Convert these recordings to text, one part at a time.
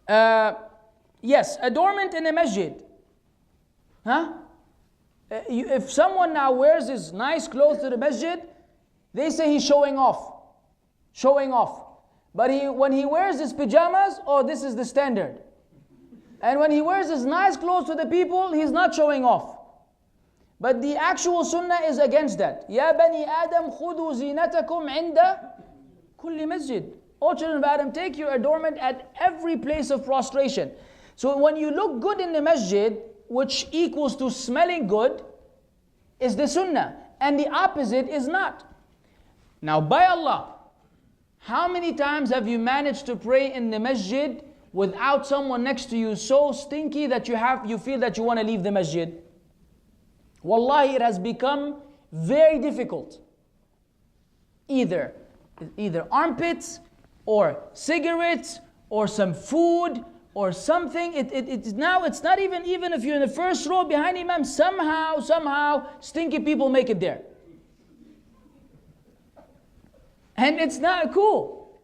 Yes, adornment in a masjid. Huh? If someone now wears his nice clothes to the masjid, they say he's showing off. Showing off. But when he wears his pajamas, oh, this is the standard. And when he wears his nice clothes to the people, he's not showing off. But the actual sunnah is against that. Ya bani Adam khudu zinatakum inda kulli masjid. O children of Adam, take your adornment at every place of prostration. So when you look good in the masjid, which equals to smelling good, is the sunnah. And the opposite is not. Now by Allah, how many times have you managed to pray in the masjid without someone next to you so stinky that you feel that you want to leave the masjid? Wallahi, it has become very difficult. Either armpits, or cigarettes, or some food, or something. It's not even if you're in the first row behind Imam, somehow stinky people make it there. And it's not cool.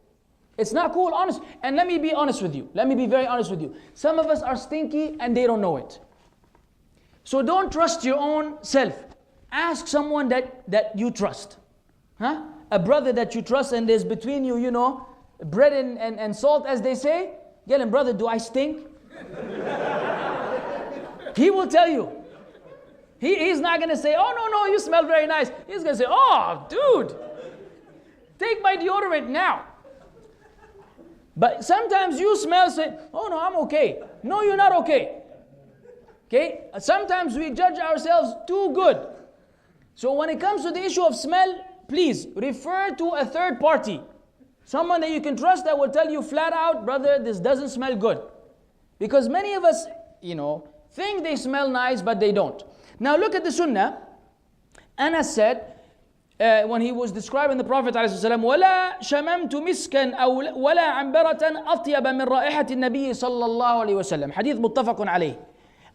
It's not cool, honest. And let me be honest with you. Let me be very honest with you. Some of us are stinky and they don't know it. So don't trust your own self. Ask someone that you trust. Huh? A brother that you trust, and there's between you, bread and salt, as they say. Get him, brother, do I stink? He will tell you. He's not going to say, oh, no, you smell very nice. He's going to say, oh, dude, take my deodorant now. But sometimes you smell, say, oh, no, I'm okay. No, you're not okay. Okay? Sometimes we judge ourselves too good. So when it comes to the issue of smell, please refer to a third party. Someone that you can trust that will tell you flat out, brother, this doesn't smell good. Because many of us, think they smell nice, but they don't. Now look at the sunnah. Anas said, when he was describing the Prophet ﷺ, وَلَا شَمَمْتُ مِسْكًا وَلَا عَنْبَرَةً أَطْيَبَ مِنْ رَائِحَةِ النَّبِيِّ صَلَّى اللَّهُ عَلَيْهِ وَسَلَّمَ. Hadith muttafaqun alayh.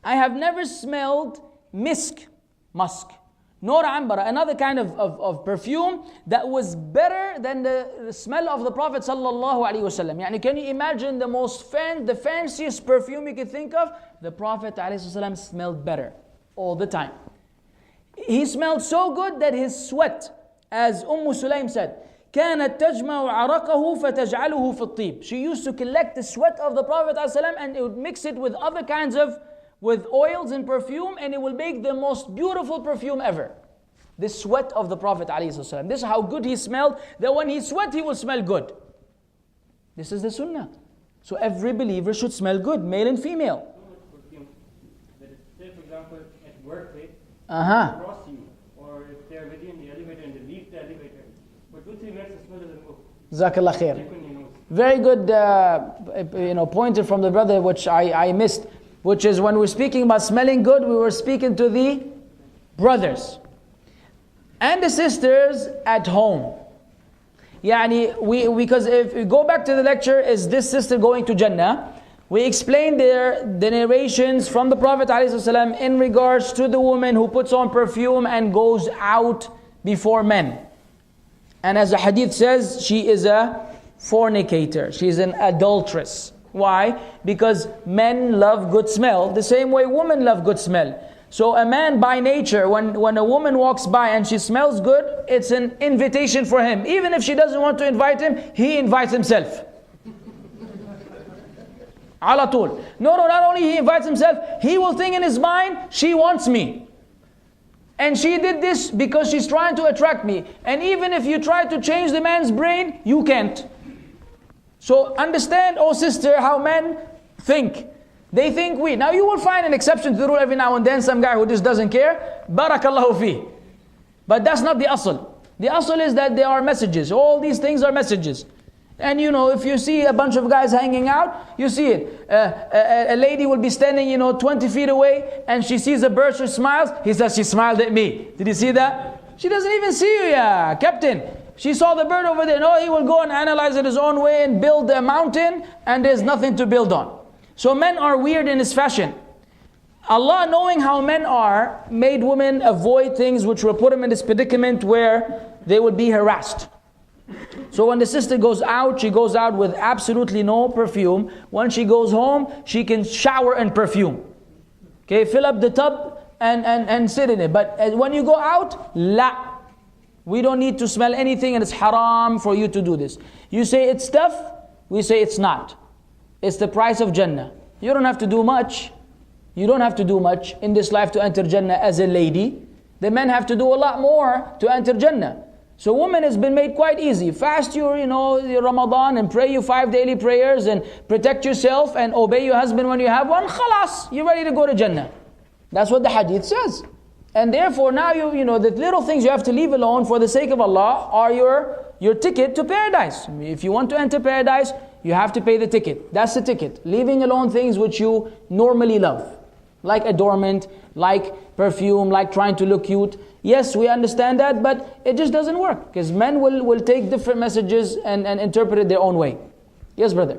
I have never smelled musk, nor ambara, another kind of perfume that was better than the smell of the Prophet sallallahu alaihi wasallam. Yani, can you imagine the fanciest perfume you could think of? The Prophet alaihi wasallam smelled better all the time. He smelled so good that his sweat, as Sulaim said, كانت تجمع عرقه فتجعله في الطيب. She used to collect the sweat of the Prophet ﷺ and it would mix it with other kinds with oils and perfume, and it will make the most beautiful perfume ever. The sweat of the Prophet ﷺ. This is how good he smelled, that when he sweat, he will smell good. This is the sunnah. So every believer should smell good, male and female. Say, for example, at workplace, cross you, or if they're with you in the elevator and they leave the elevator, for 2-3 minutes the smell doesn't move. Jazakallah khair. Very good pointer from the brother, which I missed, which is when we're speaking about smelling good, we were speaking to the brothers and the sisters at home. Because if we go back to the lecture, is this sister going to Jannah? We explained there the narrations from the Prophet ﷺ in regards to the woman who puts on perfume and goes out before men. And as the hadith says, she is a fornicator. She is an adulteress. Why? Because men love good smell, the same way women love good smell. So a man by nature, when a woman walks by and she smells good, it's an invitation for him. Even if she doesn't want to invite him, he invites himself. Ala tul. No, not only he invites himself, he will think in his mind, she wants me. And she did this because she's trying to attract me. And even if you try to change the man's brain, you can't. So understand, oh sister, how men think. They think now you will find an exception to the rule every now and then, some guy who just doesn't care. Barakallahu fi. But that's not the asl. The asl is that there are messages. All these things are messages. And if you see a bunch of guys hanging out, you see it. A lady will be standing 20 feet away and she sees a bird, she smiles. He says, she smiled at me. Did you see that? She doesn't even see you, yeah, Captain. She saw the bird over there. No, he will go and analyze it his own way and build a mountain, and there's nothing to build on. So men are weird in this fashion. Allah, knowing how men are, made women avoid things which will put them in this predicament where they would be harassed. So when the sister goes out, she goes out with absolutely no perfume. When she goes home, she can shower in perfume. Okay, fill up the tub and sit in it. But when you go out, la. We don't need to smell anything, and it's haram for you to do this. You say it's stuff, we say it's not. It's the price of Jannah. You don't have to do much. You don't have to do much in this life to enter Jannah as a lady. The men have to do a lot more to enter Jannah. So woman has been made quite easy. Fast your Ramadan and pray your 5 daily prayers and protect yourself and obey your husband when you have one. Khalas, you're ready to go to Jannah. That's what the hadith says. And therefore now the little things you have to leave alone for the sake of Allah are your ticket to paradise. If you want to enter paradise, you have to pay the ticket. That's the ticket. Leaving alone things which you normally love. Like adornment, like perfume, like trying to look cute. Yes, we understand that, but it just doesn't work. Because men will take different messages and interpret it their own way. Yes, brother?